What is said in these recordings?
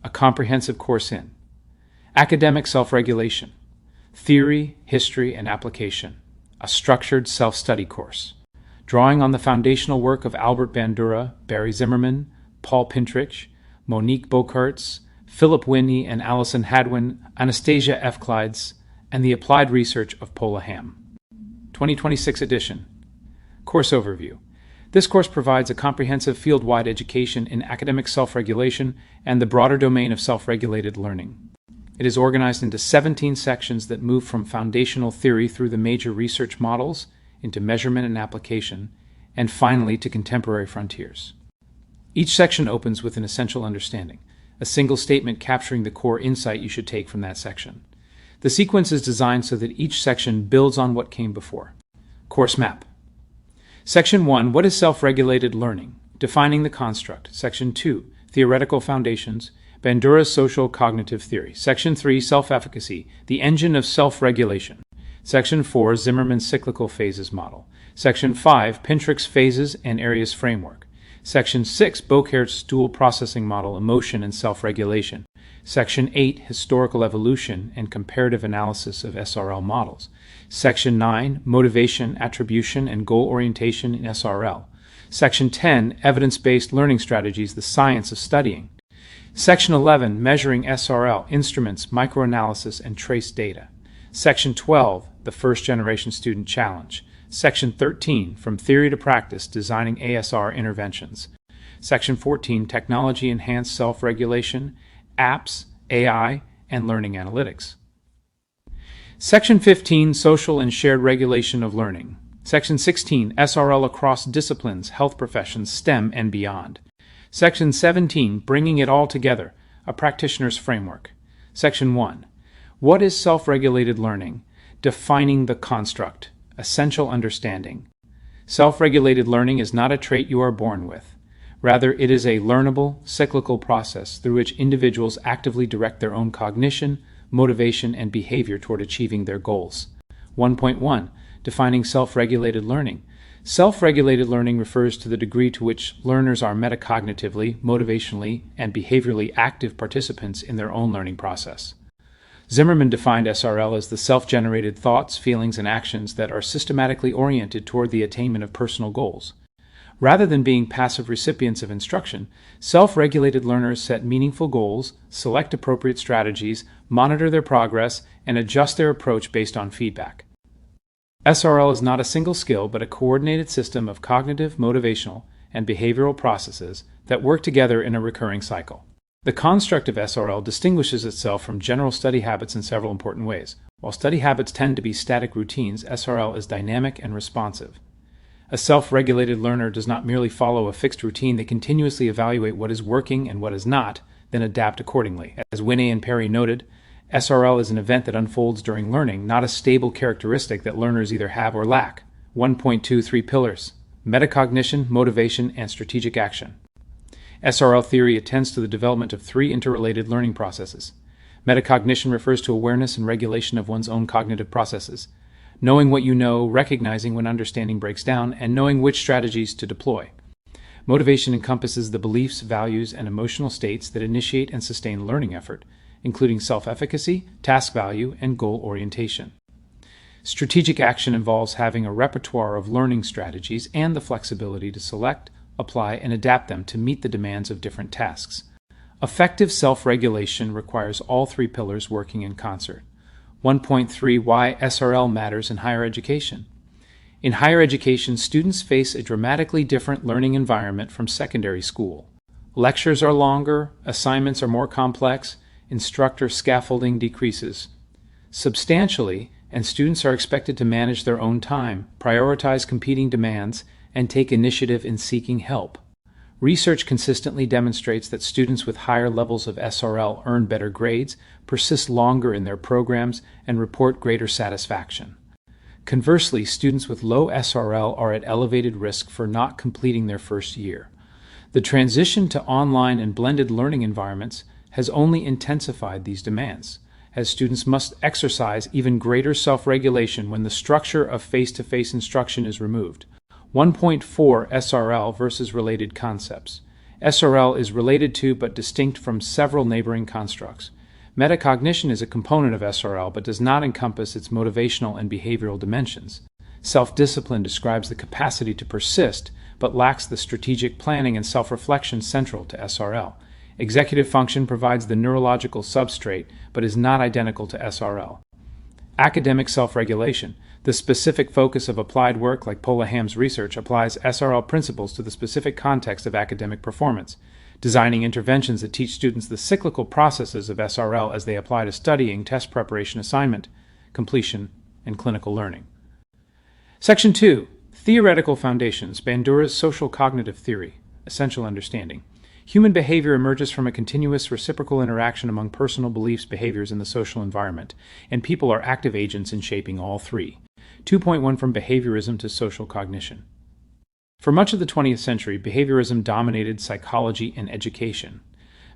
a comprehensive course in academic self-regulation, theory, history, and application, a structured self-study course, drawing on the foundational work of Albert Bandura, Barry Zimmerman, Paul Pintrich, Monique Boekaerts, Philip Winne and Alison Hadwin, Anastasia F. Clydes, and the applied research of Pola Ham. 2026 edition. Course Overview. This course provides a comprehensive field-wide education in academic self-regulation and the broader domain of self-regulated learning. It is organized into 17 sections that move from foundational theory through the major research models into measurement and application, and finally to contemporary frontiers. Each section opens with an essential understanding, a single statement capturing the core insight you should take from that section. The sequence is designed so that each section builds on what came before. Course Map. Section 1, What is Self-Regulated Learning? Defining the construct. Section 2, Theoretical Foundations, Bandura's Social Cognitive Theory. Section 3, Self-Efficacy, the Engine of Self-Regulation. Section 4, Zimmerman's Cyclical Phases Model. Section 5, Pintrich's Phases and Areas Framework. Section 6, Boekaerts' Dual Processing Model, Emotion and Self-Regulation. Section 8, Historical Evolution and Comparative Analysis of SRL Models. Section 9, Motivation, Attribution, and Goal Orientation in SRL. Section 10, Evidence-Based Learning Strategies, the Science of Studying. Section 11, Measuring SRL, Instruments, Microanalysis, and Trace Data. Section 12, The First Generation Student Challenge. Section 13, From Theory to Practice, Designing ASR Interventions. Section 14, Technology-Enhanced Self-Regulation, Apps, AI, and Learning Analytics. Section 15, Social and Shared Regulation of Learning. Section 16, SRL Across Disciplines, Health Professions, STEM, and Beyond. Section 17, Bringing It All Together, a Practitioner's Framework. Section 1, What is Self-Regulated Learning? Defining the Construct, Essential Understanding. Self-regulated learning is not a trait you are born with. Rather, it is a learnable, cyclical process through which individuals actively direct their own cognition, motivation, and behavior toward achieving their goals. 1.1, Defining self-regulated learning. Self-regulated learning refers to the degree to which learners are metacognitively, motivationally, and behaviorally active participants in their own learning process. Zimmerman defined SRL as the self-generated thoughts, feelings, and actions that are systematically oriented toward the attainment of personal goals. Rather than being passive recipients of instruction, self-regulated learners set meaningful goals, select appropriate strategies, monitor their progress, and adjust their approach based on feedback. SRL is not a single skill, but a coordinated system of cognitive, motivational, and behavioral processes that work together in a recurring cycle. The construct of SRL distinguishes itself from general study habits in several important ways. While study habits tend to be static routines, SRL is dynamic and responsive. A self-regulated learner does not merely follow a fixed routine, they continuously evaluate what is working and what is not, then adapt accordingly. As Winne and Perry noted, SRL is an event that unfolds during learning, not a stable characteristic that learners either have or lack. 1.23 Pillars: Metacognition, Motivation, and Strategic Action. SRL theory attends to the development of three interrelated learning processes. Metacognition refers to awareness and regulation of one's own cognitive processes, knowing what you know, recognizing when understanding breaks down, and knowing which strategies to deploy. Motivation encompasses the beliefs, values, and emotional states that initiate and sustain learning effort, including self-efficacy, task value, and goal orientation. Strategic action involves having a repertoire of learning strategies and the flexibility to select, apply, and adapt them to meet the demands of different tasks. Effective self-regulation requires all three pillars working in concert. 1.3 Why SRL Matters in Higher Education. In higher education, students face a dramatically different learning environment from secondary school. Lectures are longer, assignments are more complex, instructor scaffolding decreases substantially, and students are expected to manage their own time, prioritize competing demands, and take initiative in seeking help. Research consistently demonstrates that students with higher levels of SRL earn better grades, persist longer in their programs, and report greater satisfaction. Conversely, students with low SRL are at elevated risk for not completing their first year. The transition to online and blended learning environments has only intensified these demands, as students must exercise even greater self-regulation when the structure of face-to-face instruction is removed. 1.4 SRL versus related concepts. SRL is related to but distinct from several neighboring constructs. Metacognition is a component of SRL but does not encompass its motivational and behavioral dimensions. Self-discipline describes the capacity to persist but lacks the strategic planning and self-reflection central to SRL. Executive function provides the neurological substrate but is not identical to SRL. Academic self-regulation. The specific focus of applied work like Pola Ham's research applies SRL principles to the specific context of academic performance, designing interventions that teach students the cyclical processes of SRL as they apply to studying, test preparation, assignment, completion, and clinical learning. Section 2. Theoretical Foundations, Bandura's Social Cognitive Theory, Essential Understanding. Human behavior emerges from a continuous reciprocal interaction among personal beliefs, behaviors, and the social environment, and people are active agents in shaping all three. 2.1 From Behaviorism to Social Cognition. For much of the 20th century, behaviorism dominated psychology and education.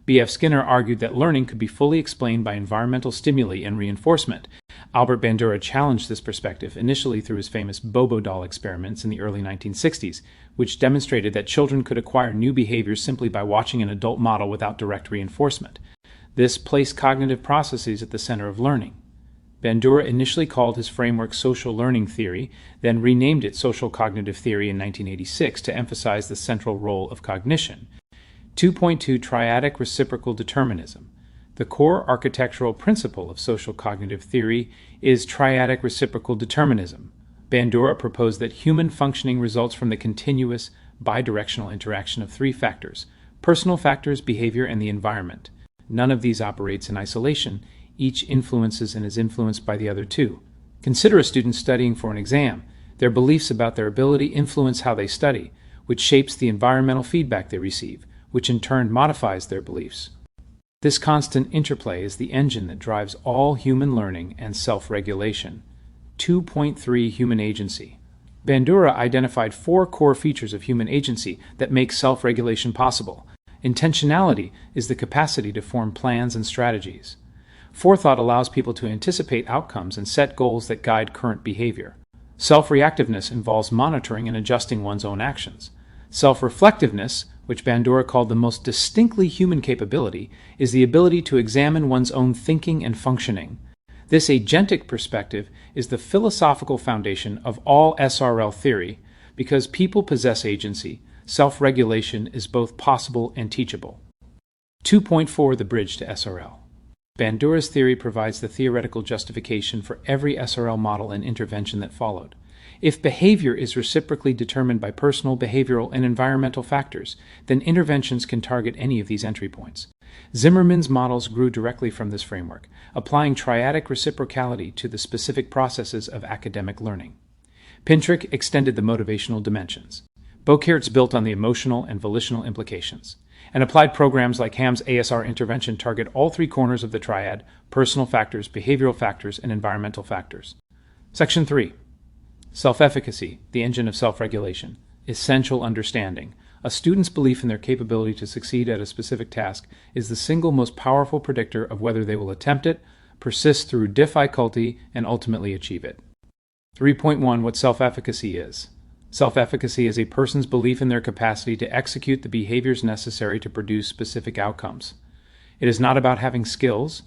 B.F. Skinner argued that learning could be fully explained by environmental stimuli and reinforcement. Albert Bandura challenged this perspective, initially through his famous Bobo doll experiments in the early 1960s, which demonstrated that children could acquire new behaviors simply by watching an adult model without direct reinforcement. This placed cognitive processes at the center of learning. Bandura initially called his framework social learning theory, then renamed it social cognitive theory in 1986 to emphasize the central role of cognition. 2.2 Triadic reciprocal determinism. The core architectural principle of social cognitive theory is triadic reciprocal determinism. Bandura proposed that human functioning results from the continuous, bidirectional interaction of three factors: personal factors, behavior, and the environment. None of these operates in isolation. Each influences and is influenced by the other two. Consider a student studying for an exam. Their beliefs about their ability influence how they study, which shapes the environmental feedback they receive, which in turn modifies their beliefs. This constant interplay is the engine that drives all human learning and self-regulation. 2.3 Human agency. Bandura identified 4 core features of human agency that make self-regulation possible. Intentionality is the capacity to form plans and strategies. Forethought allows people to anticipate outcomes and set goals that guide current behavior. Self-reactiveness involves monitoring and adjusting one's own actions. Self-reflectiveness, which Bandura called the most distinctly human capability, is the ability to examine one's own thinking and functioning. This agentic perspective is the philosophical foundation of all SRL theory. Because people possess agency, self-regulation is both possible and teachable. 2.4 The bridge to SRL. Bandura's theory provides the theoretical justification for every SRL model and intervention that followed. If behavior is reciprocally determined by personal, behavioral, and environmental factors, then interventions can target any of these entry points. Zimmerman's models grew directly from this framework, applying triadic reciprocality to the specific processes of academic learning. Pintrich extended the motivational dimensions. Boekaerts built on the emotional and volitional implications. And applied programs like Ham's ASR intervention target all 3 corners of the triad: personal factors, behavioral factors, and environmental factors. Section 3. Self-efficacy, the engine of self-regulation. Essential understanding. A student's belief in their capability to succeed at a specific task is the single most powerful predictor of whether they will attempt it, persist through difficulty, and ultimately achieve it. 3.1 What self-efficacy is. Self-efficacy is a person's belief in their capacity to execute the behaviors necessary to produce specific outcomes. It is not about having skills.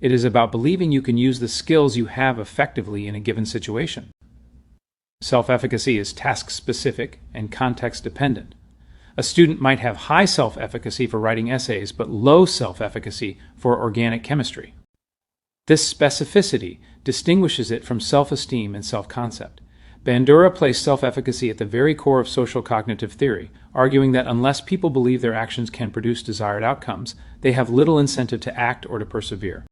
It is about believing you can use the skills you have effectively in a given situation. Self-efficacy is task-specific and context-dependent. A student might have high self-efficacy for writing essays, but low self-efficacy for organic chemistry. This specificity distinguishes it from self-esteem and self-concept. Bandura placed self-efficacy at the very core of social cognitive theory, arguing that unless people believe their actions can produce desired outcomes, they have little incentive to act or to persevere.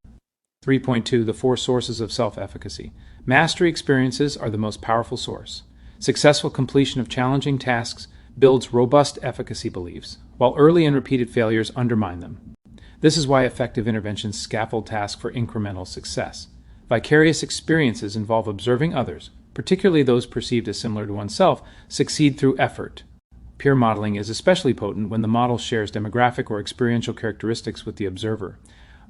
3.2 The 4 sources of self-efficacy. Mastery experiences are the most powerful source. Successful completion of challenging tasks builds robust efficacy beliefs, while early and repeated failures undermine them. This is why effective interventions scaffold tasks for incremental success. Vicarious experiences involve observing others, particularly those perceived as similar to oneself, succeed through effort. Peer modeling is especially potent when the model shares demographic or experiential characteristics with the observer.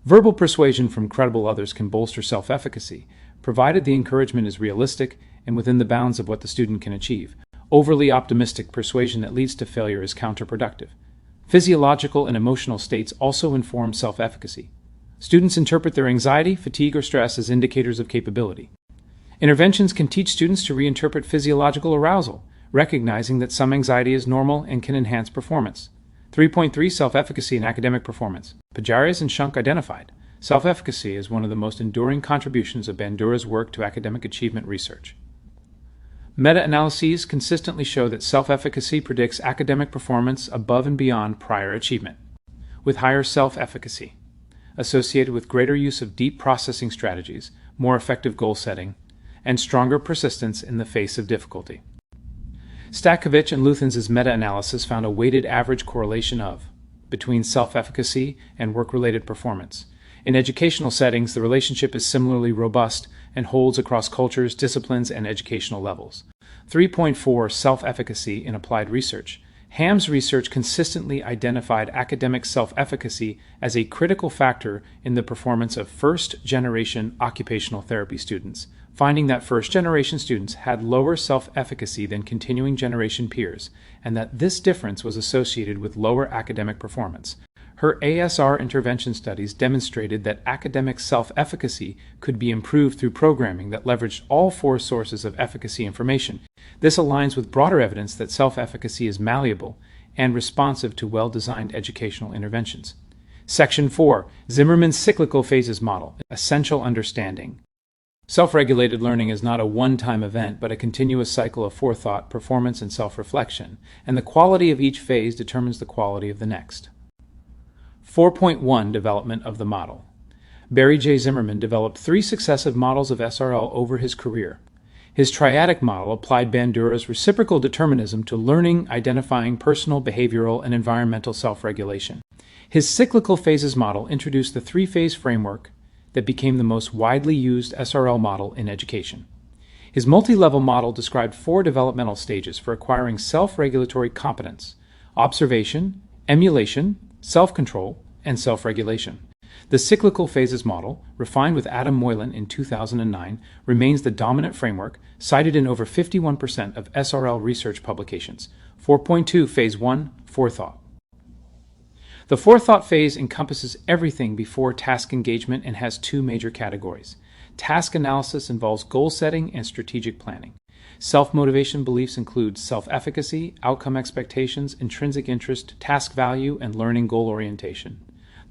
Verbal persuasion from credible others can bolster self-efficacy, provided the encouragement is realistic and within the bounds of what the student can achieve. Overly optimistic persuasion that leads to failure is counterproductive. Physiological and emotional states also inform self-efficacy. Students interpret their anxiety, fatigue, or stress as indicators of capability. Interventions can teach students to reinterpret physiological arousal, recognizing that some anxiety is normal and can enhance performance. 3.3 Self-efficacy and academic performance. Poekaerts and Schunk identified self-efficacy as one of the most enduring contributions of Bandura's work to academic achievement research. Meta-analyses consistently show that self-efficacy predicts academic performance above and beyond prior achievement, with higher self-efficacy associated with greater use of deep processing strategies, more effective goal setting, and stronger persistence in the face of difficulty. Statkovich and Luthans' meta-analysis found a weighted average correlation between self-efficacy and work-related performance. In educational settings, the relationship is similarly robust and holds across cultures, disciplines, and educational levels. 3.4 Self-efficacy in applied research. Ham's research consistently identified academic self-efficacy as a critical factor in the performance of first-generation occupational therapy students, finding that first-generation students had lower self-efficacy than continuing generation peers, and that this difference was associated with lower academic performance. Her ASR intervention studies demonstrated that academic self-efficacy could be improved through programming that leveraged all four sources of efficacy information. This aligns with broader evidence that self-efficacy is malleable and responsive to well-designed educational interventions. Section 4. Zimmerman's cyclical phases model. Essential understanding. Self-regulated learning is not a one-time event, but a continuous cycle of forethought, performance, and self-reflection, and the quality of each phase determines the quality of the next. 4.1 Development of the model. Barry J. Zimmerman developed 3 successive models of SRL over his career. His triadic model applied Bandura's reciprocal determinism to learning, identifying personal, behavioral, and environmental self-regulation. His cyclical phases model introduced the 3-phase framework that became the most widely used SRL model in education. His multi-level model described 4 developmental stages for acquiring self-regulatory competence: observation, emulation, self-control, and self-regulation. The cyclical phases model, refined with Adam Moylan in 2009, remains the dominant framework, cited in over 51% of SRL research publications. 4.2 Phase 1 Forethought. The forethought phase encompasses everything before task engagement and has 2 major categories. Task analysis involves goal setting and strategic planning. Self-motivation beliefs include self-efficacy, outcome expectations, intrinsic interest, task value, and learning goal orientation.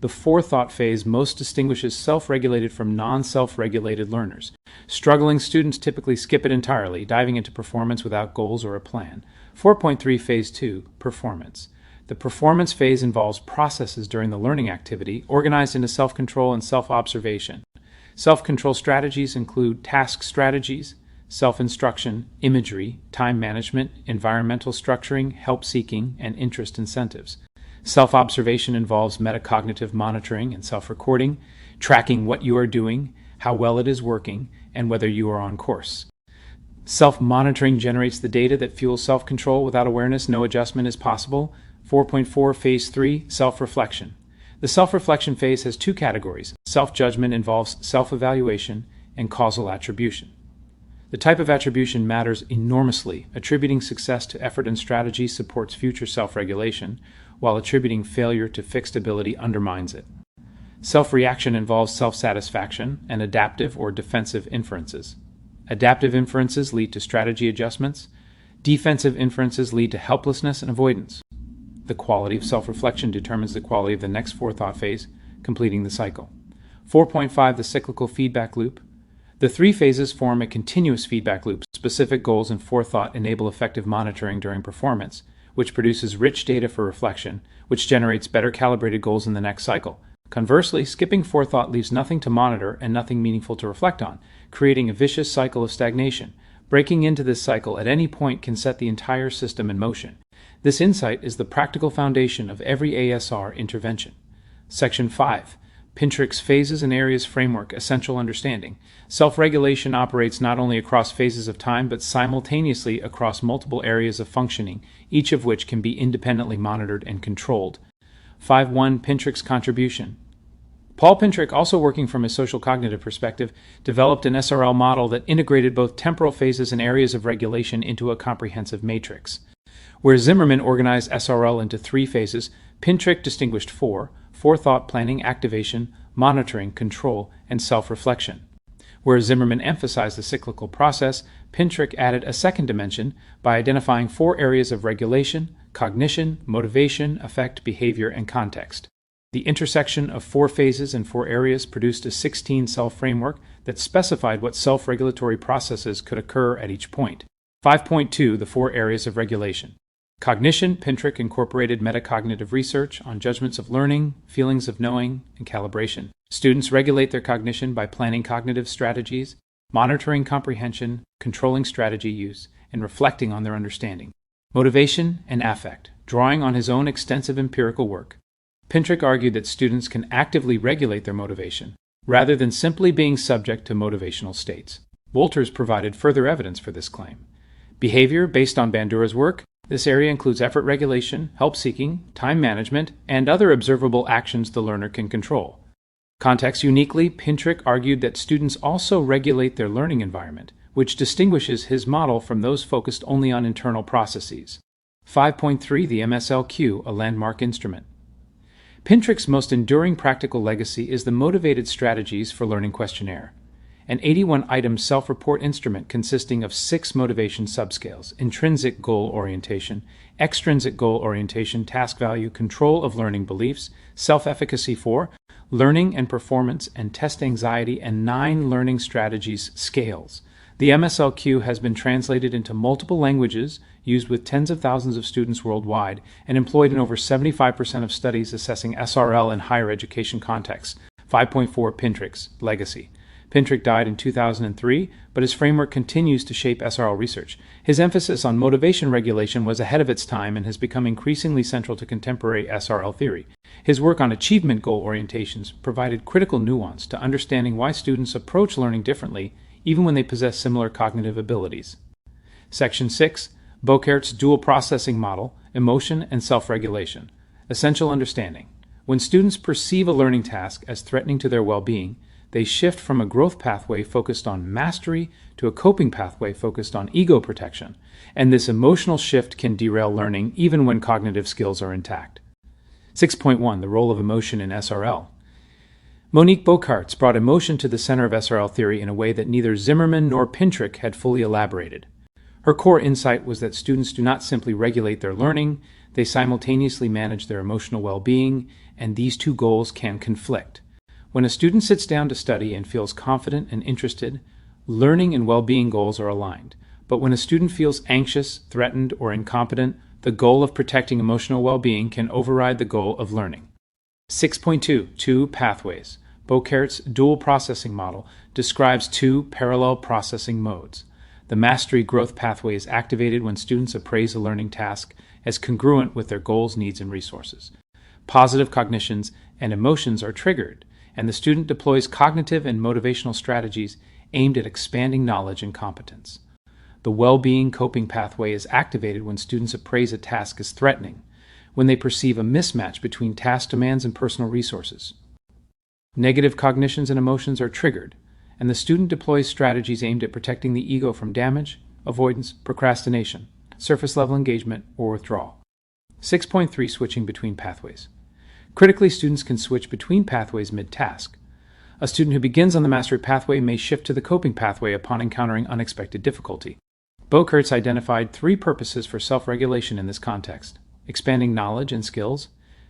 The forethought phase most distinguishes self-regulated from non-self-regulated learners. Struggling students typically skip it entirely, diving into performance without goals or a plan. 4.3 Phase 2 Performance. The performance phase involves processes during the learning activity, organized into self-control and self-observation. Self-control strategies include task strategies, self-instruction, imagery, time management, environmental structuring, help-seeking, and interest incentives. Self-observation involves metacognitive monitoring and self-recording, tracking what you are doing, how well it is working, and whether you are on course. Self-monitoring generates the data that fuels self-control. Without awareness, no adjustment is possible. 4.4 Phase 3 Self-reflection. The self-reflection phase has 2 categories. Self-judgment involves self-evaluation and causal attribution. The type of attribution matters enormously. Attributing success to effort and strategy supports future self-regulation, while attributing failure to fixed ability undermines it. Self-reaction involves self-satisfaction and adaptive or defensive inferences. Adaptive inferences lead to strategy adjustments. Defensive inferences lead to helplessness and avoidance. The quality of self-reflection determines the quality of the next forethought phase, completing the cycle. 4.5 The cyclical feedback loop. The 3 phases form a continuous feedback loop. Specific goals and forethought enable effective monitoring during performance, which produces rich data for reflection, which generates better calibrated goals in the next cycle. Conversely, skipping forethought leaves nothing to monitor and nothing meaningful to reflect on, creating a vicious cycle of stagnation. Breaking into this cycle at any point can set the entire system in motion. This insight is the practical foundation of every ASR intervention. Section 5. Pintrich's Phases and Areas Framework. Essential understanding. Self-regulation operates not only across phases of time, but simultaneously across multiple areas of functioning, each of which can be independently monitored and controlled. 5.1 Pintrich's contribution. Paul Pintrich, also working from a social cognitive perspective, developed an SRL model that integrated both temporal phases and areas of regulation into a comprehensive matrix. Where Zimmerman organized SRL into 3 phases, Pintrich distinguished four: forethought, planning, activation, monitoring, control, and self-reflection. Whereas Zimmerman emphasized the cyclical process, Pintrich added a second dimension by identifying four areas of regulation: cognition, motivation, affect, behavior, and context. The intersection of four phases and four areas produced a 16-cell framework that specified what self-regulatory processes could occur at each point. 5.2 The four areas of regulation. Cognition. Pintrich incorporated metacognitive research on judgments of learning, feelings of knowing, and calibration. Students regulate their cognition by planning cognitive strategies, monitoring comprehension, controlling strategy use, and reflecting on their understanding. Motivation and affect. Drawing on his own extensive empirical work, Pintrich argued that students can actively regulate their motivation, rather than simply being subject to motivational states. Wolters provided further evidence for this claim. Behavior. Based on Bandura's work, this area includes effort regulation, help-seeking, time management, and other observable actions the learner can control. Context. Uniquely, Pintrich argued that students also regulate their learning environment, which distinguishes his model from those focused only on internal processes. 5.3 The MSLQ, a landmark instrument. Pintrich's most enduring practical legacy is the Motivated Strategies for Learning questionnaire, an 81-item self-report instrument consisting of 6 motivation subscales: intrinsic goal orientation, extrinsic goal orientation, task value, control of learning beliefs, self-efficacy for learning and performance, and test anxiety, and 9 learning strategies scales. The MSLQ has been translated into multiple languages, used with tens of thousands of students worldwide, and employed in over 75% of studies assessing SRL in higher education contexts. 5.4 Pintrich's legacy. Pintrich died in 2003, but his framework continues to shape SRL research. His emphasis on motivation regulation was ahead of its time and has become increasingly central to contemporary SRL theory. His work on achievement goal orientations provided critical nuance to understanding why students approach learning differently, even when they possess similar cognitive abilities. Section 6. Boekaerts' dual processing model, emotion and self-regulation. Essential understanding. When students perceive a learning task as threatening to their well-being, they shift from a growth pathway focused on mastery to a coping pathway focused on ego protection, and this emotional shift can derail learning even when cognitive skills are intact. 6.1 The role of emotion in SRL. Monique Boekaerts brought emotion to the center of SRL theory in a way that neither Zimmerman nor Pintrich had fully elaborated. Her core insight was that students do not simply regulate their learning, they simultaneously manage their emotional well-being, and these two goals can conflict. When a student sits down to study and feels confident and interested, learning and well-being goals are aligned. But when a student feels anxious, threatened, or incompetent, the goal of protecting emotional well-being can override the goal of learning. 6.2 Two pathways. Boekaerts' dual processing model describes 2 parallel processing modes. The mastery growth pathway is activated when students appraise a learning task as congruent with their goals, needs, and resources. Positive cognitions and emotions are triggered, and the student deploys cognitive and motivational strategies aimed at expanding knowledge and competence. The well-being coping pathway is activated when students appraise a task as threatening, when they perceive a mismatch between task demands and personal resources. Negative cognitions and emotions are triggered, and the student deploys strategies aimed at protecting the ego from damage, avoidance, procrastination, surface-level engagement, or withdrawal. 6.3 Switching between pathways. Critically, students can switch between pathways mid-task. A student who begins on the mastery pathway may shift to the coping pathway upon encountering unexpected difficulty. Boekaerts identified 3 purposes for self-regulation in this context: expanding knowledge and skills,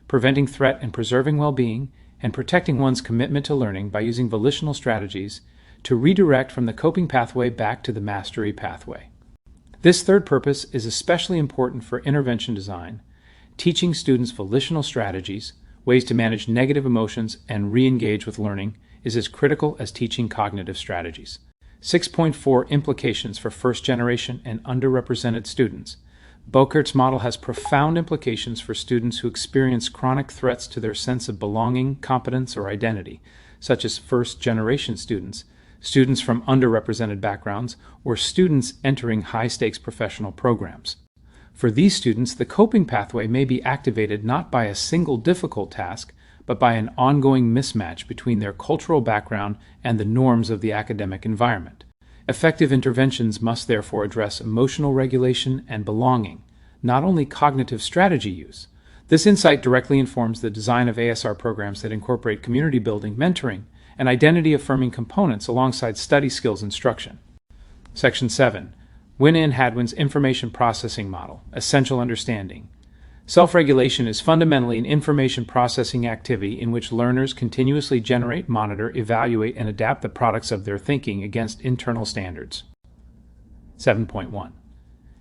preventing threat and preserving well-being, and protecting one's commitment to learning by using volitional strategies to redirect from the coping pathway back to the mastery pathway. This third purpose is especially important for intervention design, teaching students volitional strategies, ways to manage negative emotions and re-engage with learning is as critical as teaching cognitive strategies. 6.4 Implications for first-generation and underrepresented students. Boekaerts' model has profound implications for students who experience chronic threats to their sense of belonging, competence, or identity, such as first-generation students, students from underrepresented backgrounds, or students entering high-stakes professional programs. For these students, the coping pathway may be activated not by a single difficult task, but by an ongoing mismatch between their cultural background and the norms of the academic environment. Effective interventions must therefore address emotional regulation and belonging, not only cognitive strategy use. This insight directly informs the design of ASR programs that incorporate community building, mentoring, and identity-affirming components alongside study skills instruction. Section 7. Winne and Hadwin's Information Processing Model, Essential Understanding. Self-regulation is fundamentally an information processing activity in which learners continuously generate, monitor, evaluate, and adapt the products of their thinking against internal standards. 7.1.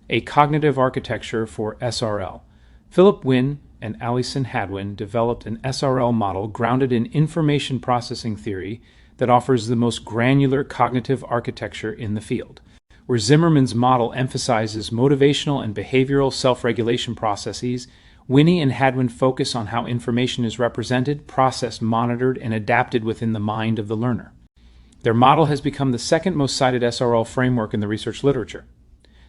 A Cognitive Architecture for SRL. Philip Winne and Alison Hadwin developed an SRL model grounded in information processing theory that offers the most granular cognitive architecture in the field. Where Zimmerman's model emphasizes motivational and behavioral self-regulation processes, Winne and Hadwin focus on how information is represented, processed, monitored, and adapted within the mind of the learner. Their model has become the second most cited SRL framework in the research literature.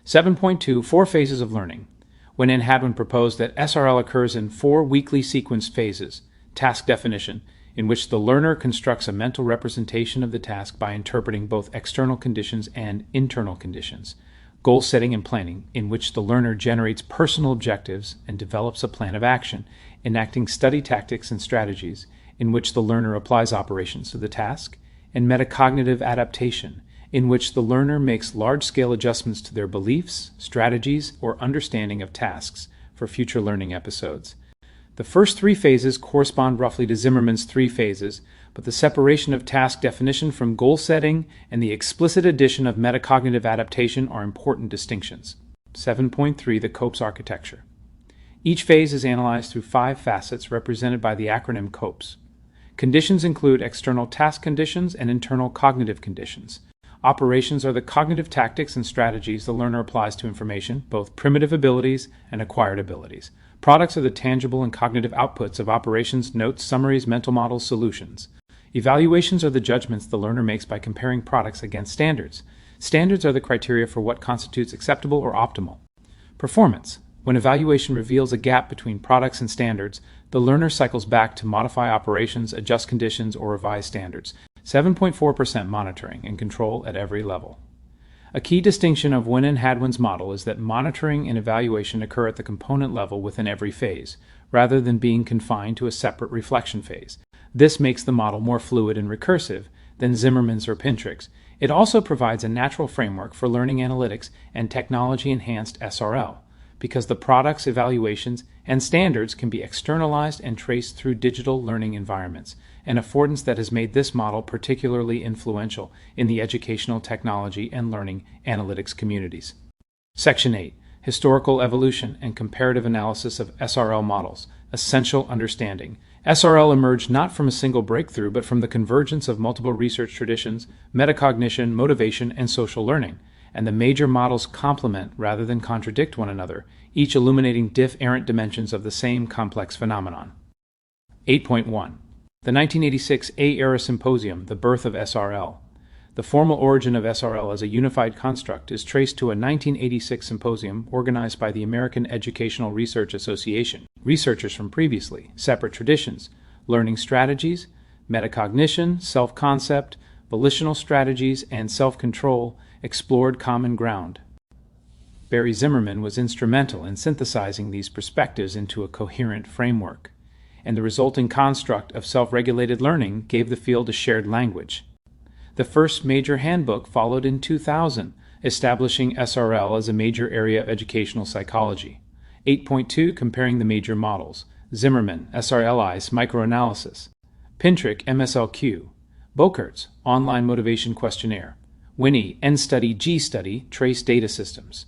7.2. 4 Phases of Learning. Winne and Hadwin proposed that SRL occurs in 4 weakly sequenced phases. Task definition, in which the learner constructs a mental representation of the task by interpreting both external conditions and internal conditions. Goal setting and planning, in which the learner generates personal objectives and develops a plan of action, enacting study tactics and strategies, in which the learner applies operations to the task, and metacognitive adaptation, in which the learner makes large-scale adjustments to their beliefs, strategies, or understanding of tasks for future learning episodes. The first 3 phases correspond roughly to Zimmerman's 3 phases, but the separation of task definition from goal setting and the explicit addition of metacognitive adaptation are important distinctions. 7.3. The COPES architecture. Each phase is analyzed through 5 facets represented by the acronym COPES. Conditions include external task conditions and internal cognitive conditions. Operations are the cognitive tactics and strategies the learner applies to information, both primitive abilities and acquired abilities. Products are the tangible and cognitive outputs of operations, notes, summaries, mental models, solutions. Evaluations are the judgments the learner makes by comparing products against standards. Standards are the criteria for what constitutes acceptable or optimal. Performance. When evaluation reveals a gap between products and standards, the learner cycles back to modify operations, adjust conditions, or revise standards. 7.4% monitoring and control at every level. A key distinction of Winne and Hadwin's model is that monitoring and evaluation occur at the component level within every phase, rather than being confined to a separate reflection phase. This makes the model more fluid and recursive than Zimmerman's or Pintrich's. It also provides a natural framework for learning analytics and technology-enhanced SRL, because the products, evaluations, and standards can be externalized and traced through digital learning environments, an affordance that has made this model particularly influential in the educational technology and learning analytics communities. Section 8. Historical Evolution and Comparative Analysis of SRL Models. Essential Understanding. SRL emerged not from a single breakthrough, but from the convergence of multiple research traditions, metacognition, motivation, and social learning, and the major models complement rather than contradict one another, each illuminating different dimensions of the same complex phenomenon. 8.1. The 1986 A-Era Symposium, The Birth of SRL. The formal origin of SRL as a unified construct is traced to a 1986 symposium organized by the American Educational Research Association. Researchers from previously separate traditions, learning strategies, metacognition, self-concept, volitional strategies, and self-control explored common ground. Barry Zimmerman was instrumental in synthesizing these perspectives into a coherent framework, and the resulting construct of self-regulated learning gave the field a shared language. The first major handbook followed in 2000, establishing SRL as a major area of educational psychology. 8.2. Comparing the major models. Zimmerman, SRLI's Microanalysis. Pintrich, MSLQ. Boekaerts, Online Motivation Questionnaire. Winne, N-Study, G-Study, Trace Data Systems.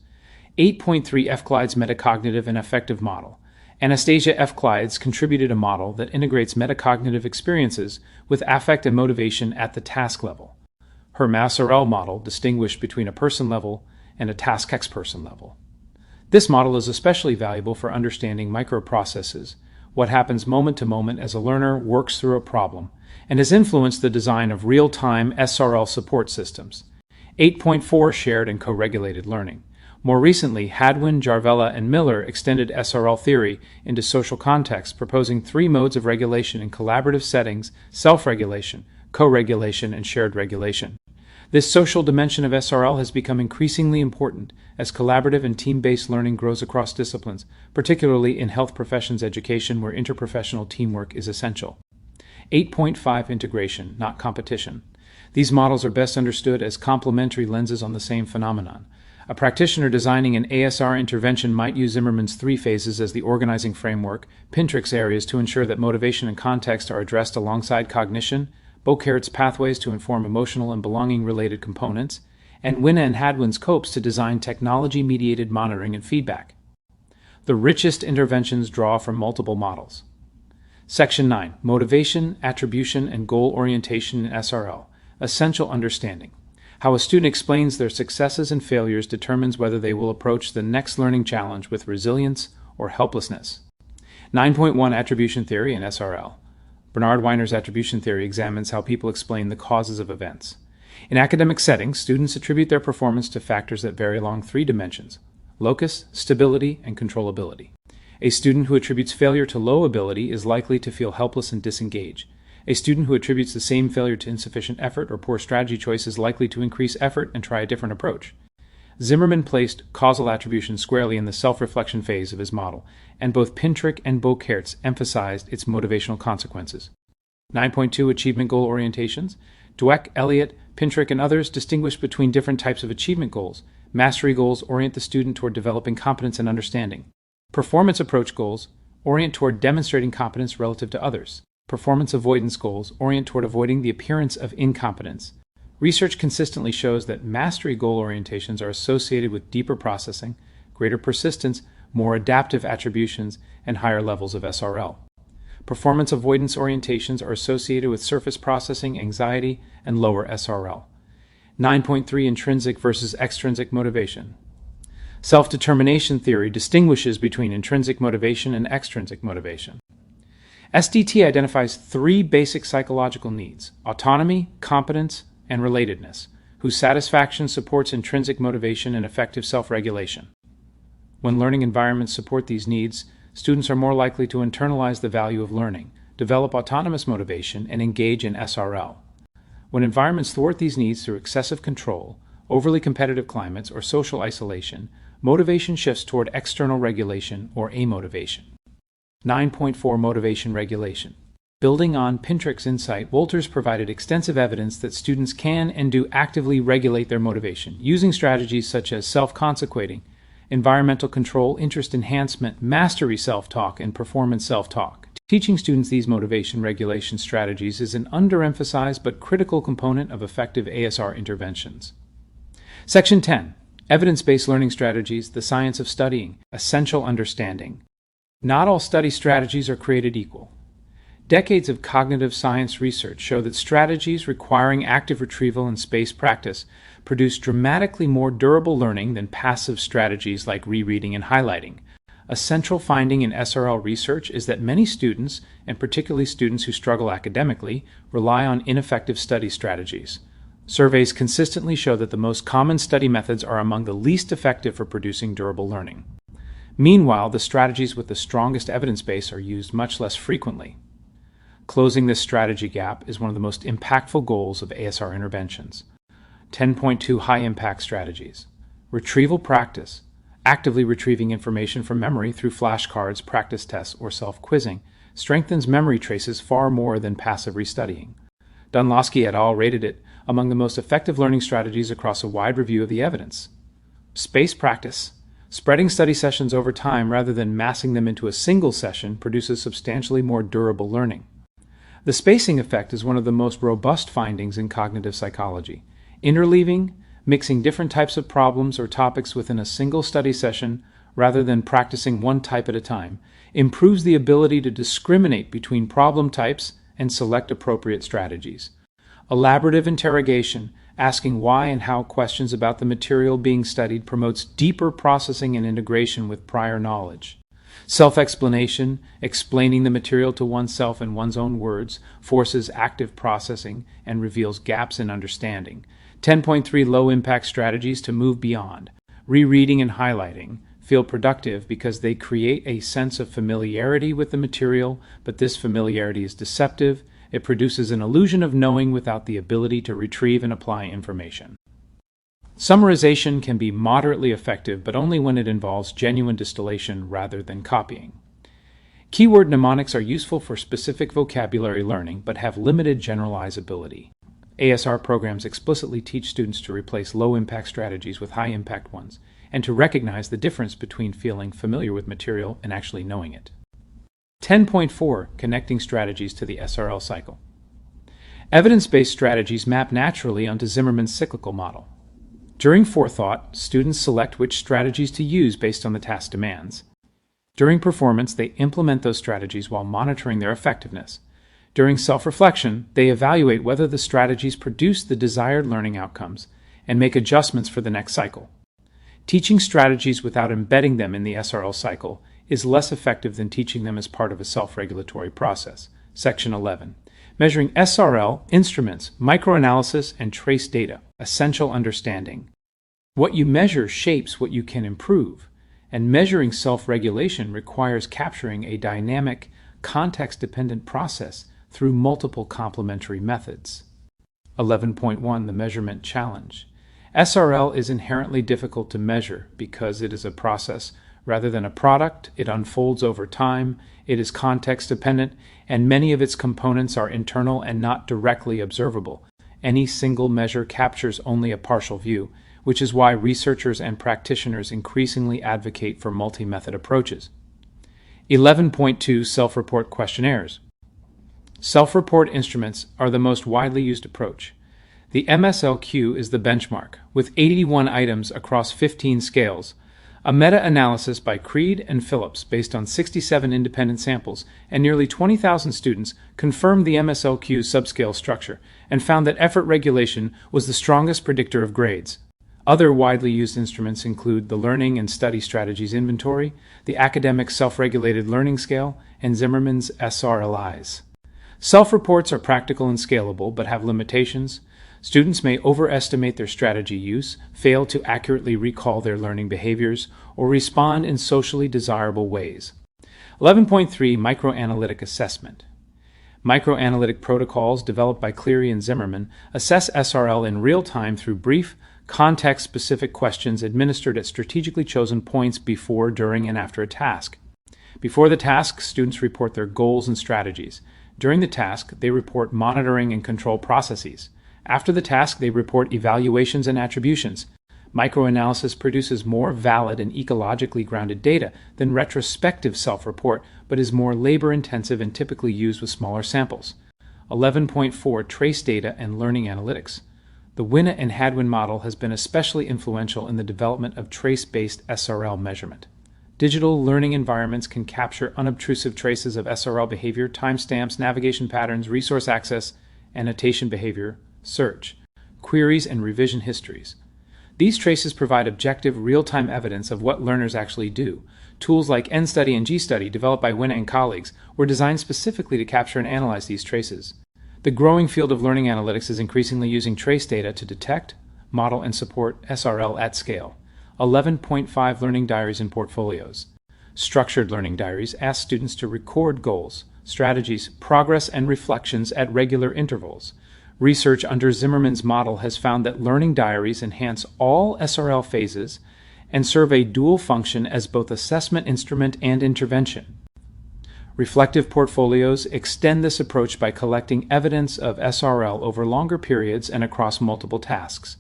8.3. F. Clyde's Metacognitive and Affective Model. Anastasia F. Clydes contributed a model that integrates metacognitive experiences with affect and motivation at the task level. Her SRL model distinguished between a person level and a task X-person level. This model is especially valuable for understanding microprocesses, what happens moment to moment as a learner works through a problem, and has influenced the design of real-time SRL support systems. 8.4. Shared and co-regulated learning. More recently, Hadwin, Jarvella, and Miller extended SRL theory into social contexts, proposing 3 modes of regulation in collaborative settings: self-regulation, co-regulation, and shared regulation. This social dimension of SRL has become increasingly important as collaborative and team-based learning grows across disciplines, particularly in health professions education where interprofessional teamwork is essential. 8.5 Integration, not competition. These models are best understood as complementary lenses on the same phenomenon. A practitioner designing an ASR intervention might use Zimmerman's 3 phases as the organizing framework, Pintrich's areas to ensure that motivation and context are addressed alongside cognition, Boekaerts' pathways to inform emotional and belonging-related components, and Winne and Hadwin's COPES to design technology-mediated monitoring and feedback. The richest interventions draw from multiple models. Section 9. Motivation, Attribution, and Goal Orientation in SRL. Essential understanding. How a student explains their successes and failures determines whether they will approach the next learning challenge with resilience or helplessness. 9.1 Attribution Theory in SRL. Bernard Weiner's attribution theory examines how people explain the causes of events. In academic settings, students attribute their performance to factors that vary along 3 dimensions: locus, stability, and controllability. A student who attributes failure to low ability is likely to feel helpless and disengage. A student who attributes the same failure to insufficient effort or poor strategy choice is likely to increase effort and try a different approach. Zimmerman placed causal attribution squarely in the self-reflection phase of his model, and both Pintrich and Boekaerts emphasized its motivational consequences. 9.2 Achievement Goal Orientations. Dweck, Elliott, Pintrich, and others distinguish between different types of achievement goals. Mastery goals orient the student toward developing competence and understanding. Performance approach goals orient toward demonstrating competence relative to others. Performance avoidance goals orient toward avoiding the appearance of incompetence. Research consistently shows that mastery goal orientations are associated with deeper processing, greater persistence, more adaptive attributions, and higher levels of SRL. Performance avoidance orientations are associated with surface processing, anxiety, and lower SRL. 9.3 Intrinsic versus extrinsic motivation. Self-determination theory distinguishes between intrinsic motivation and extrinsic motivation. SDT identifies 3 basic psychological needs: autonomy, competence, and relatedness, whose satisfaction supports intrinsic motivation and effective self-regulation. When learning environments support these needs, students are more likely to internalize the value of learning, develop autonomous motivation, and engage in SRL. When environments thwart these needs through excessive control, overly competitive climates, or social isolation, motivation shifts toward external regulation or amotivation. 9.4 Motivation Regulation. Building on Pintrich's insight, Wolters provided extensive evidence that students can and do actively regulate their motivation, using strategies such as self-consequating, environmental control, interest enhancement, mastery self-talk, and performance self-talk. Teaching students these motivation regulation strategies is an underemphasized but critical component of effective ASR interventions. Section 10. Evidence-based learning strategies, the science of studying, essential understanding. Not all study strategies are created equal. Decades of cognitive science research show that strategies requiring active retrieval and spaced practice produce dramatically more durable learning than passive strategies like rereading and highlighting. A central finding in SRL research is that many students, and particularly students who struggle academically, rely on ineffective study strategies. Surveys consistently show that the most common study methods are among the least effective for producing durable learning. Meanwhile, the strategies with the strongest evidence base are used much less frequently. Closing this strategy gap is one of the most impactful goals of ASR interventions. 10.2 High-impact strategies. Retrieval practice, actively retrieving information from memory through flashcards, practice tests, or self-quizzing, strengthens memory traces far more than passive restudying. Dunlosky et al. Rated it among the most effective learning strategies across a wide review of the evidence. Spaced practice. Spreading study sessions over time rather than massing them into a single session produces substantially more durable learning. The spacing effect is one of the most robust findings in cognitive psychology. Interleaving, mixing different types of problems or topics within a single study session rather than practicing one type at a time, improves the ability to discriminate between problem types and select appropriate strategies. Elaborative interrogation, asking why and how questions about the material being studied, promotes deeper processing and integration with prior knowledge. Self-explanation, explaining the material to oneself in one's own words, forces active processing and reveals gaps in understanding. 10.3 Low-impact strategies to move beyond. Rereading and highlighting feel productive because they create a sense of familiarity with the material, but this familiarity is deceptive It produces an illusion of knowing without the ability to retrieve and apply information. Summarization can be moderately effective, but only when it involves genuine distillation rather than copying. Keyword mnemonics are useful for specific vocabulary learning, but have limited generalizability. ASR programs explicitly teach students to replace low-impact strategies with high-impact ones, and to recognize the difference between feeling familiar with material and actually knowing it. 10.4 Connecting Strategies to the SRL Cycle. Evidence-based strategies map naturally onto Zimmerman's cyclical model. During forethought, students select which strategies to use based on the task demands. During performance, they implement those strategies while monitoring their effectiveness. During self-reflection, they evaluate whether the strategies produce the desired learning outcomes and make adjustments for the next cycle. Teaching strategies without embedding them in the SRL cycle is less effective than teaching them as part of a self-regulatory process. Section 11. Measuring SRL, instruments, microanalysis, and trace data. Essential understanding. What you measure shapes what you can improve, and measuring self-regulation requires capturing a dynamic, context-dependent process through multiple complementary methods. 11.1 The Measurement Challenge. SRL is inherently difficult to measure because it is a process rather than a product. It unfolds over time, it is context-dependent, and many of its components are internal and not directly observable. Any single measure captures only a partial view, which is why researchers and practitioners increasingly advocate for multi-method approaches. 11.2 Self-report questionnaires. Self-report instruments are the most widely used approach. The MSLQ is the benchmark, with 81 items across 15 scales. A meta-analysis by Creed and Phillips based on 67 independent samples and nearly 20,000 students confirmed the MSLQ's subscale structure and found that effort regulation was the strongest predictor of grades. Other widely used instruments include the Learning and Study Strategies Inventory, the Academic Self-Regulated Learning Scale, and Zimmerman's SRLIs. Self-reports are practical and scalable, but have limitations. Students may overestimate their strategy use, fail to accurately recall their learning behaviors, or respond in socially desirable ways. 11.3 Microanalytic Assessment. Microanalytic protocols developed by Cleary and Zimmerman assess SRL in real time through brief, context-specific questions administered at strategically chosen points before, during, and after a task. Before the task, students report their goals and strategies. During the task, they report monitoring and control processes. After the task, they report evaluations and attributions. Microanalysis produces more valid and ecologically grounded data than retrospective self-report, but is more labor-intensive and typically used with smaller samples. 11.4 Trace data and learning analytics. The Winne and Hadwin model has been especially influential in the development of trace-based SRL measurement. Digital learning environments can capture unobtrusive traces of SRL behavior, timestamps, navigation patterns, resource access, annotation behavior, search, queries, and revision histories. These traces provide objective, real-time evidence of what learners actually do. Tools like NStudy and GStudy, developed by Winne and colleagues, were designed specifically to capture and analyze these traces. The growing field of learning analytics is increasingly using trace data to detect, model, and support SRL at scale. 11.5 Learning diaries and portfolios. Structured learning diaries ask students to record goals, strategies, progress, and reflections at regular intervals. Research under Zimmerman's model has found that learning diaries enhance all SRL phases and serve a dual function as both assessment instrument and intervention. Reflective portfolios extend this approach by collecting evidence of SRL over longer periods and across multiple tasks.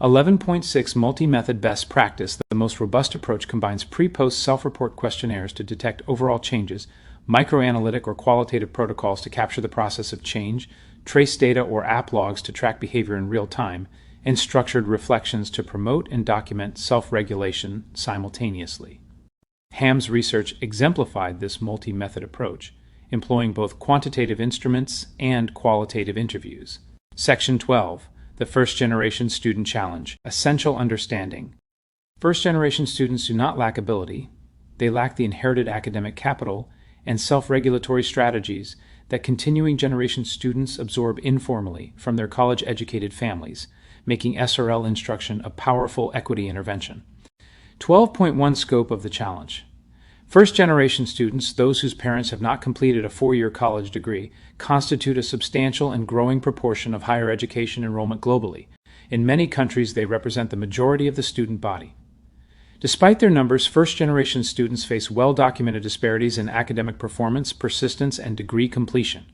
11.6 Multi-method best practice. The most robust approach combines pre-post self-report questionnaires to detect overall changes, microanalytic or qualitative protocols to capture the process of change, trace data or app logs to track behavior in real time, and structured reflections to promote and document self-regulation simultaneously. Ham's research exemplified this multi-method approach, employing both quantitative instruments and qualitative interviews. Section 12. The First-Generation Student Challenge. Essential Understanding. First-generation students do not lack ability. They lack the inherited academic capital and self-regulatory strategies that continuing generation students absorb informally from their college-educated families, making SRL instruction a powerful equity intervention. 12.1 Scope of the challenge. First-generation students, those whose parents have not completed a four-year college degree, constitute a substantial and growing proportion of higher education enrollment globally. In many countries, they represent the majority of the student body. Despite their numbers, first-generation students face well-documented disparities in academic performance, persistence, and degree completion.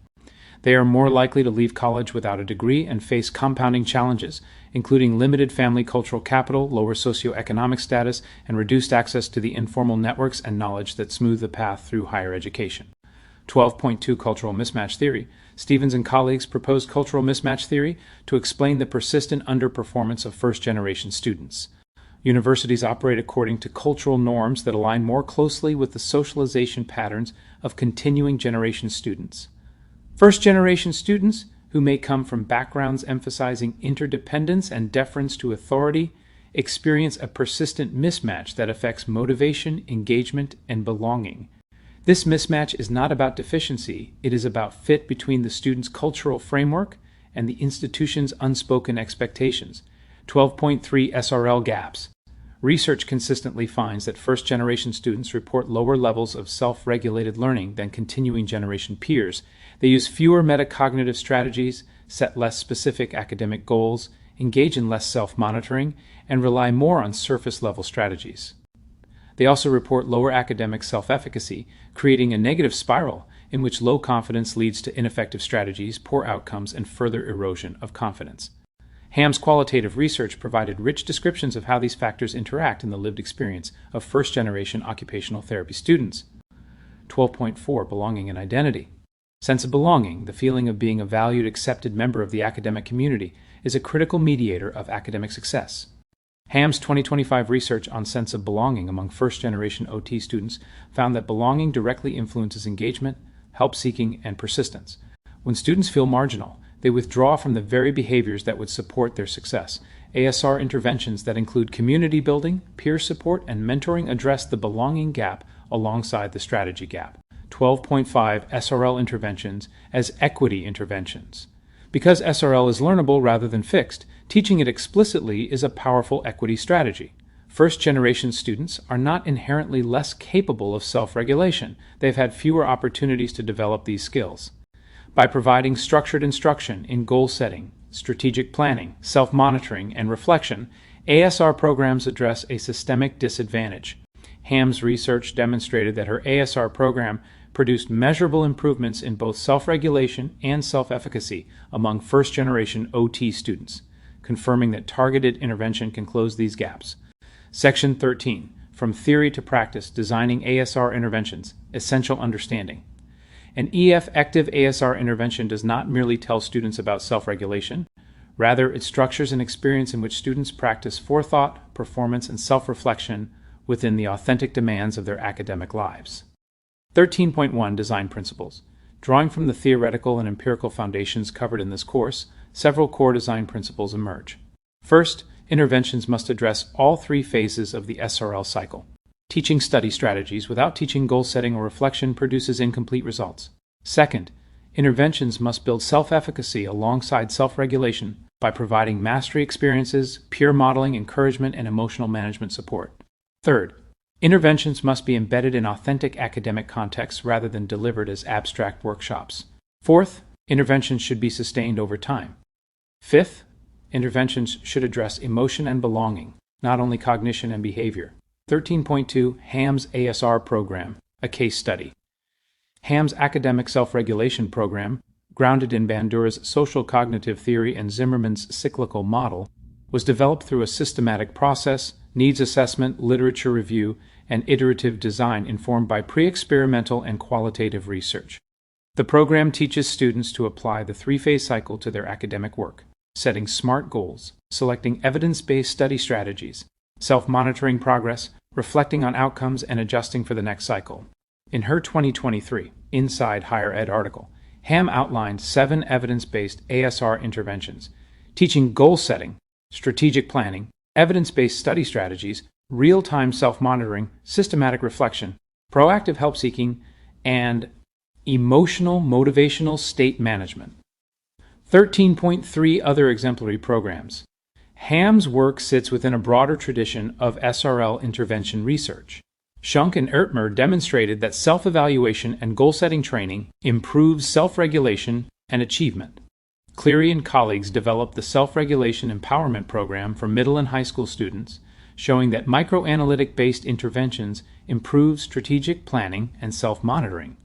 They are more likely to leave college without a degree and face compounding challenges, including limited family cultural capital, lower socioeconomic status, and reduced access to the informal networks and knowledge that smooth the path through higher education. 12.2 Cultural Mismatch Theory. Stevens and colleagues proposed cultural mismatch theory to explain the persistent underperformance of first-generation students. Universities operate according to cultural norms that align more closely with the socialization patterns of continuing generation students. First-generation students, who may come from backgrounds emphasizing interdependence and deference to authority, experience a persistent mismatch that affects motivation, engagement, and belonging. This mismatch is not about deficiency, it is about fit between the student's cultural framework and the institution's unspoken expectations. 12.3 SRL Gaps. Research consistently finds that first-generation students report lower levels of self-regulated learning than continuing generation peers. They use fewer metacognitive strategies, set less specific academic goals, engage in less self-monitoring, and rely more on surface-level strategies. They also report lower academic self-efficacy, creating a negative spiral in which low confidence leads to ineffective strategies, poor outcomes, and further erosion of confidence. Ham's qualitative research provided rich descriptions of how these factors interact in the lived experience of first-generation occupational therapy students. 12.4 Belonging and Identity. Sense of belonging, the feeling of being a valued, accepted member of the academic community, is a critical mediator of academic success. Ham's 2025 research on sense of belonging among first-generation OT students found that belonging directly influences engagement, help-seeking, and persistence. When students feel marginal, they withdraw from the very behaviors that would support their success. ASR interventions that include community building, peer support, and mentoring address the belonging gap alongside the strategy gap. 12.5 SRL interventions as equity interventions. Because SRL is learnable rather than fixed, teaching it explicitly is a powerful equity strategy. First-generation students are not inherently less capable of self-regulation. They've had fewer opportunities to develop these skills. By providing structured instruction in goal setting, strategic planning, self-monitoring, and reflection, ASR programs address a systemic disadvantage. Ham's research demonstrated that her ASR program produced measurable improvements in both self-regulation and self-efficacy among first-generation OT students, confirming that targeted intervention can close these gaps. Section 13, From Theory to Practice, Designing ASR Interventions, Essential Understanding. An effective ASR intervention does not merely tell students about self-regulation. Rather, it structures an experience in which students practice forethought, performance, and self-reflection within the authentic demands of their academic lives. 13.1 Design Principles. Drawing from the theoretical and empirical foundations covered in this course, several core design principles emerge. First, interventions must address all three phases of the SRL cycle. Teaching study strategies without teaching goal setting or reflection produces incomplete results. Second, interventions must build self-efficacy alongside self-regulation by providing mastery experiences, peer modeling, encouragement, and emotional management support. Third, interventions must be embedded in authentic academic contexts rather than delivered as abstract workshops. Fourth, interventions should be sustained over time. Fifth, interventions should address emotion and belonging, not only cognition and behavior. 13.2 Ham's ASR Program, a case study. Ham's academic self-regulation program, grounded in Bandura's social cognitive theory and Zimmerman's cyclical model, was developed through a systematic process, needs assessment, literature review, and iterative design informed by pre-experimental and qualitative research. The program teaches students to apply the three-phase cycle to their academic work, setting SMART goals, selecting evidence-based study strategies, self-monitoring progress, reflecting on outcomes, and adjusting for the next cycle. In her 2023 Inside Higher Ed article, Ham outlined 7 evidence-based ASR interventions, teaching goal setting, strategic planning, evidence-based study strategies, real-time self-monitoring, systematic reflection, proactive help-seeking, and emotional motivational state management. 13.3 Other exemplary programs. Ham's work sits within a broader tradition of SRL intervention research. Schunk and Ertmer demonstrated that self-evaluation and goal-setting training improves self-regulation and achievement. Cleary and colleagues developed the Self-Regulation Empowerment Program for middle and high school students, showing that microanalytic-based interventions improve strategic planning and self-monitoring.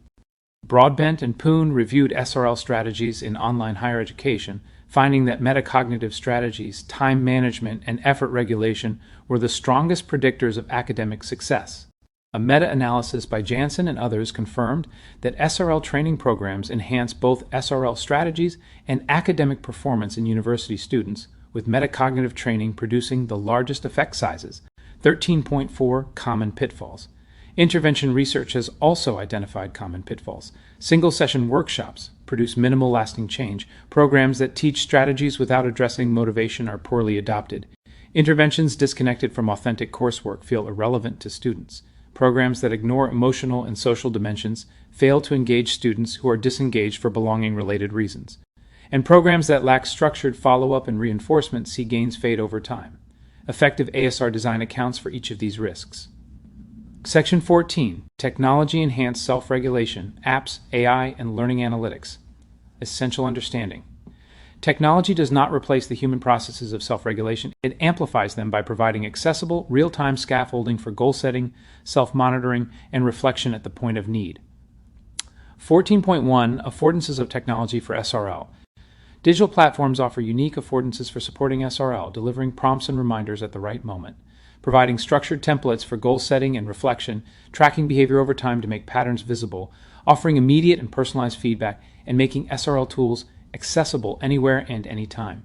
Broadbent and Poon reviewed SRL strategies in online higher education, finding that metacognitive strategies, time management, and effort regulation were the strongest predictors of academic success. A meta-analysis by Jansen and others confirmed that SRL training programs enhance both SRL strategies and academic performance in university students, with metacognitive training producing the largest effect sizes, 13.4 common pitfalls. Intervention research has also identified common pitfalls. Single-session workshops produce minimal lasting change. Programs that teach strategies without addressing motivation are poorly adopted. Interventions disconnected from authentic coursework feel irrelevant to students. Programs that ignore emotional and social dimensions fail to engage students who are disengaged for belonging-related reasons. And programs that lack structured follow-up and reinforcement see gains fade over time. Effective ASR design accounts for each of these risks. Section 14, Technology-Enhanced Self-Regulation, Apps, AI, and Learning Analytics. Essential understanding. Technology does not replace the human processes of self-regulation. It amplifies them by providing accessible, real-time scaffolding for goal-setting, self-monitoring, and reflection at the point of need. 14.1, Affordances of Technology for SRL. Digital platforms offer unique affordances for supporting SRL, delivering prompts and reminders at the right moment, providing structured templates for goal setting and reflection, tracking behavior over time to make patterns visible, offering immediate and personalized feedback, and making SRL tools accessible anywhere and anytime.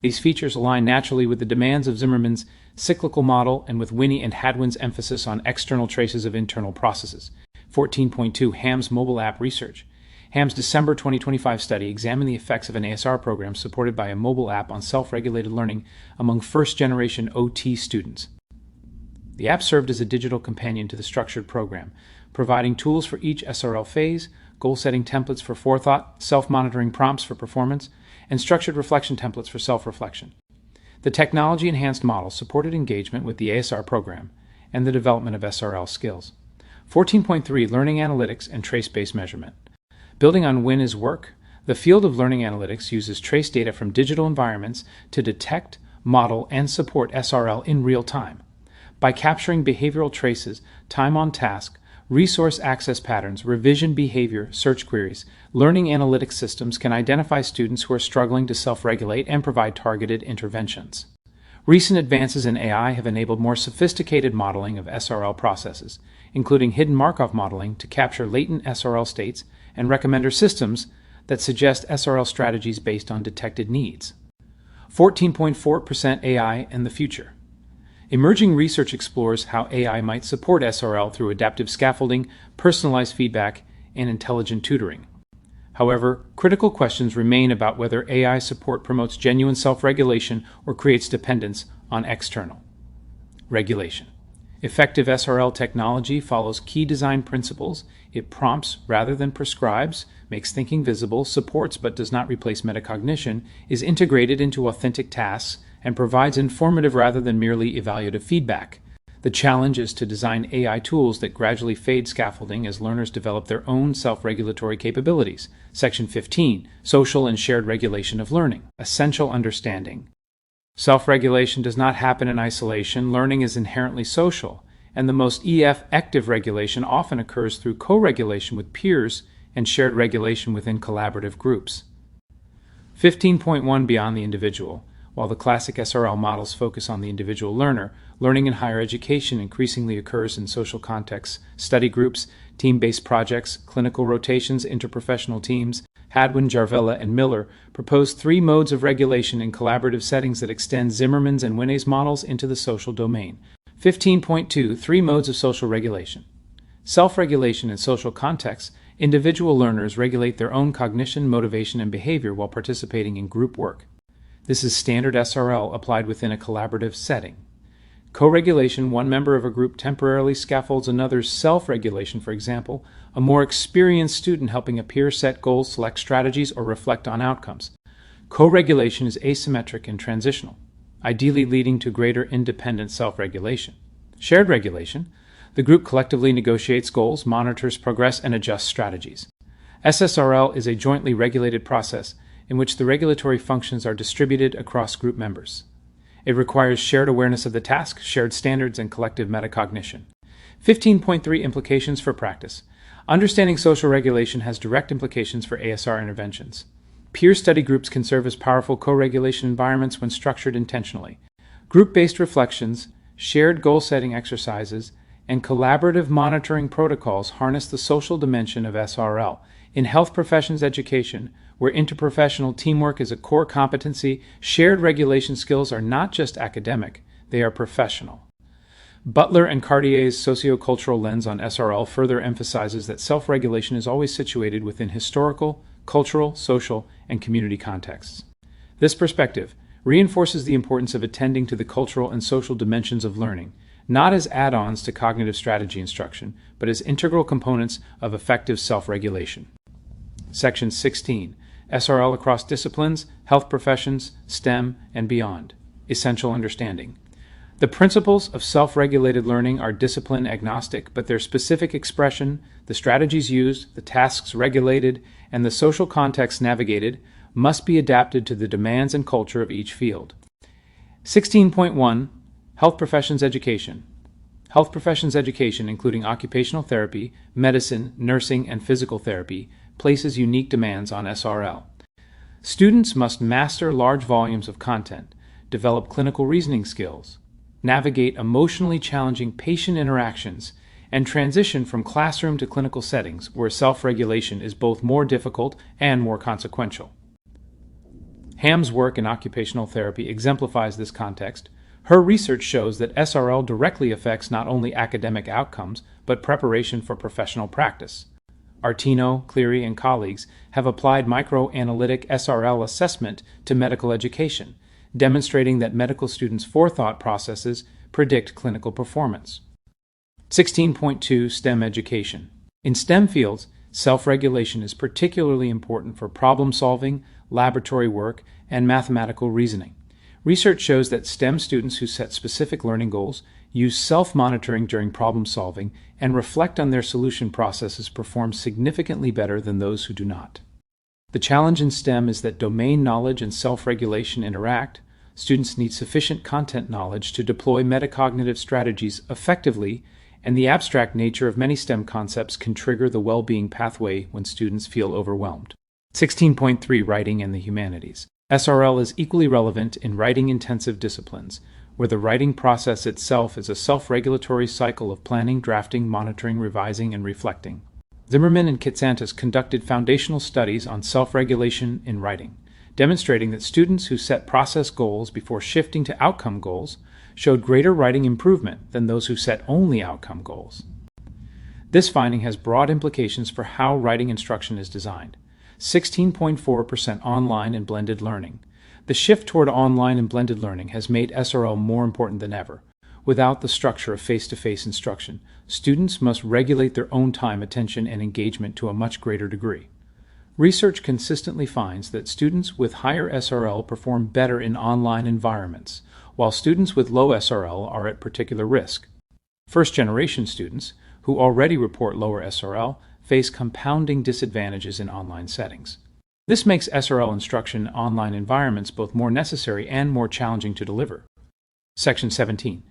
These features align naturally with the demands of Zimmerman's cyclical model and with Winne and Hadwin's emphasis on external traces of internal processes. 14.2, Ham's mobile app research. Ham's December 2025 study examined the effects of an ASR program supported by a mobile app on self-regulated learning among first-generation OT students. The app served as a digital companion to the structured program, providing tools for each SRL phase, goal-setting templates for forethought, self-monitoring prompts for performance, and structured reflection templates for self-reflection. The technology-enhanced model supported engagement with the ASR program and the development of SRL skills. 14.3, Learning Analytics and Trace-Based Measurement. Building on Winne's work, the field of learning analytics uses trace data from digital environments to detect, model, and support SRL in real time. By capturing behavioral traces, time on task, resource access patterns, revision behavior, search queries, learning analytics systems can identify students who are struggling to self-regulate and provide targeted interventions. Recent advances in AI have enabled more sophisticated modeling of SRL processes, including hidden Markov modeling to capture latent SRL states and recommender systems that suggest SRL strategies based on detected needs. 14.4% AI and the future. Emerging research explores how AI might support SRL through adaptive scaffolding, personalized feedback, and intelligent tutoring. However, critical questions remain about whether AI support promotes genuine self-regulation or creates dependence on external regulation. Effective SRL technology follows key design principles. It prompts rather than prescribes, makes thinking visible, supports but does not replace metacognition, is integrated into authentic tasks, and provides informative rather than merely evaluative feedback. The challenge is to design AI tools that gradually fade scaffolding as learners develop their own self-regulatory capabilities. Section 15, Social and Shared Regulation of Learning. Essential understanding. Self-regulation does not happen in isolation. Learning is inherently social, and the most active regulation often occurs through co-regulation with peers and shared regulation within collaborative groups. 15.1, Beyond the Individual. While the classic SRL models focus on the individual learner, learning in higher education increasingly occurs in social contexts, study groups, team-based projects, clinical rotations, interprofessional teams. Hadwin, Jarvella, and Miller proposed 3 modes of regulation in collaborative settings that extend Zimmerman's and Winne's models into the social domain. 15.2, 3 modes of social regulation. Self-regulation in social contexts. Individual learners regulate their own cognition, motivation, and behavior while participating in group work. This is standard SRL applied within a collaborative setting. Co-regulation, one member of a group temporarily scaffolds another's self-regulation, for example, a more experienced student helping a peer set goals, select strategies, or reflect on outcomes. Co-regulation is asymmetric and transitional, ideally leading to greater independent self-regulation. Shared regulation, The group collectively negotiates goals, monitors progress, and adjusts strategies. SSRL is a jointly regulated process in which the regulatory functions are distributed across group members. It requires shared awareness of the task, shared standards, and collective metacognition. 15.3 Implications for practice. Understanding social regulation has direct implications for ASR interventions. Peer study groups can serve as powerful co-regulation environments when structured intentionally. Group-based reflections, shared goal-setting exercises, and collaborative monitoring protocols harness the social dimension of SRL. In health professions education, where interprofessional teamwork is a core competency, shared regulation skills are not just academic, they are professional. Butler and Cartier's sociocultural lens on SRL further emphasizes that self-regulation is always situated within historical, cultural, social, and community contexts. This perspective reinforces the importance of attending to the cultural and social dimensions of learning, not as add-ons to cognitive strategy instruction, but as integral components of effective self-regulation. Section 16. SRL across disciplines, health professions, STEM, and beyond. Essential understanding. The principles of self-regulated learning are discipline agnostic, but their specific expression, the strategies used, the tasks regulated, and the social context navigated must be adapted to the demands and culture of each field. 16.1 Health Professions Education. Health professions education, including occupational therapy, medicine, nursing, and physical therapy, places unique demands on SRL. Students must master large volumes of content, develop clinical reasoning skills, navigate emotionally challenging patient interactions, and transition from classroom to clinical settings where self-regulation is both more difficult and more consequential. Ham's work in occupational therapy exemplifies this context. Her research shows that SRL directly affects not only academic outcomes, but preparation for professional practice. Artino, Cleary, and colleagues have applied microanalytic SRL assessment to medical education, demonstrating that medical students' forethought processes predict clinical performance. 16.2 STEM education. In STEM fields, self-regulation is particularly important for problem-solving, laboratory work, and mathematical reasoning. Research shows that STEM students who set specific learning goals, use self-monitoring during problem-solving, and reflect on their solution processes perform significantly better than those who do not. The challenge in STEM is that domain knowledge and self-regulation interact. Students need sufficient content knowledge to deploy metacognitive strategies effectively, and the abstract nature of many STEM concepts can trigger the well-being pathway when students feel overwhelmed. 16.3 Writing and the Humanities. SRL is equally relevant in writing-intensive disciplines, where the writing process itself is a self-regulatory cycle of planning, drafting, monitoring, revising, and reflecting. Zimmerman and Kitsantis conducted foundational studies on self-regulation in writing, demonstrating that students who set process goals before shifting to outcome goals showed greater writing improvement than those who set only outcome goals. This finding has broad implications for how writing instruction is designed. 16.4% online and blended learning. The shift toward online and blended learning has made SRL more important than ever. Without the structure of face-to-face instruction, students must regulate their own time, attention, and engagement to a much greater degree. Research consistently finds that students with higher SRL perform better in online environments, while students with low SRL are at particular risk. First-generation students, who already report lower SRL, face compounding disadvantages in online settings. This makes SRL instruction in online environments both more necessary and more challenging to deliver. Section 17.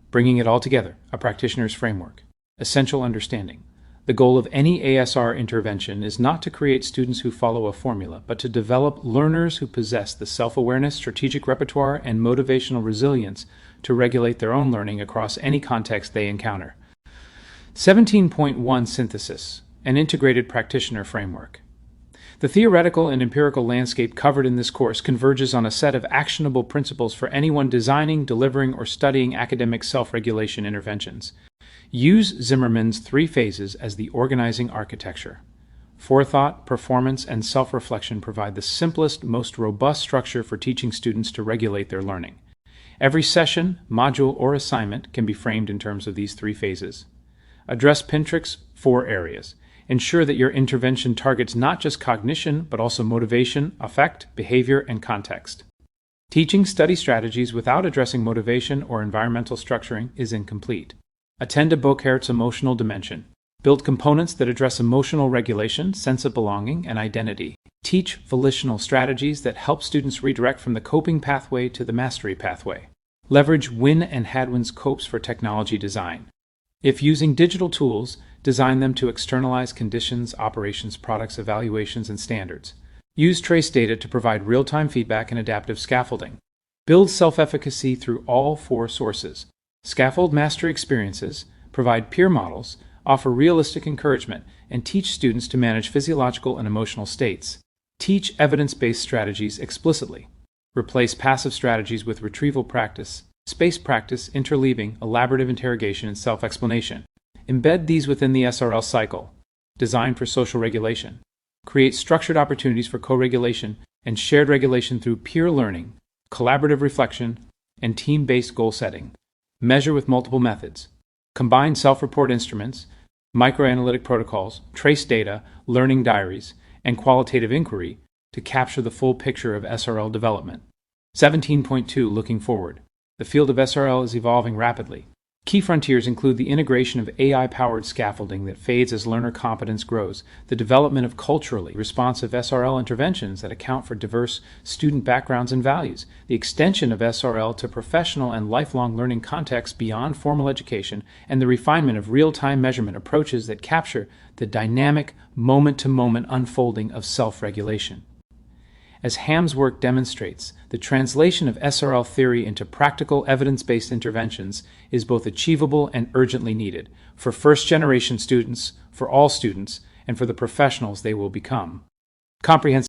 Bringing it all together, a practitioner's framework. Essential understanding. The goal of any ASR intervention is not to create students who follow a formula, but to develop learners who possess the self-awareness, strategic repertoire, and motivational resilience to regulate their own learning across any context they encounter. 17.1 Synthesis. An integrated practitioner framework. The theoretical and empirical landscape covered in this course converges on a set of actionable principles for anyone designing, delivering, or studying academic self-regulation interventions. Use Zimmerman's 3 phases as the organizing architecture. Forethought, performance, and self-reflection provide the simplest, most robust structure for teaching students to regulate their learning. Every session, module, or assignment can be framed in terms of these 3 phases. Address Pintrich's 4 areas. Ensure that your intervention targets not just cognition, but also motivation, affect, behavior, and context. Teaching study strategies without addressing motivation or environmental structuring is incomplete. Attend to Boekaerts' emotional dimension. Build components that address emotional regulation, sense of belonging, and identity. Teach volitional strategies that help students redirect from the coping pathway to the mastery pathway. Leverage Winne and Hadwin's COPES for technology design. If using digital tools, design them to externalize conditions, operations, products, evaluations, and standards. Use trace data to provide real-time feedback and adaptive scaffolding. Build self-efficacy through all 4 sources. Scaffold mastery experiences, provide peer models, offer realistic encouragement, and teach students to manage physiological and emotional states. Teach evidence-based strategies explicitly. Replace passive strategies with retrieval practice, space practice, interleaving, elaborative interrogation, and self-explanation. Embed these within the SRL cycle. Design for social regulation. Create structured opportunities for co-regulation and shared regulation through peer learning, collaborative reflection, and team-based goal setting. Measure with multiple methods. Combine self-report instruments, microanalytic protocols, trace data, learning diaries, and qualitative inquiry to capture the full picture of SRL development. 17.2 Looking forward. The field of SRL is evolving rapidly. Key frontiers include the integration of AI-powered scaffolding that fades as learner competence grows, the development of culturally responsive SRL interventions that account for diverse student backgrounds and values, the extension of SRL to professional and lifelong learning contexts beyond formal education, and the refinement of real-time measurement approaches that capture the dynamic, moment-to-moment unfolding of self-regulation. As Ham's work demonstrates, the translation of SRL theory into practical evidence-based interventions is both achievable and urgently needed for first-generation students, for all students, and for the professionals they will become. Comprehensive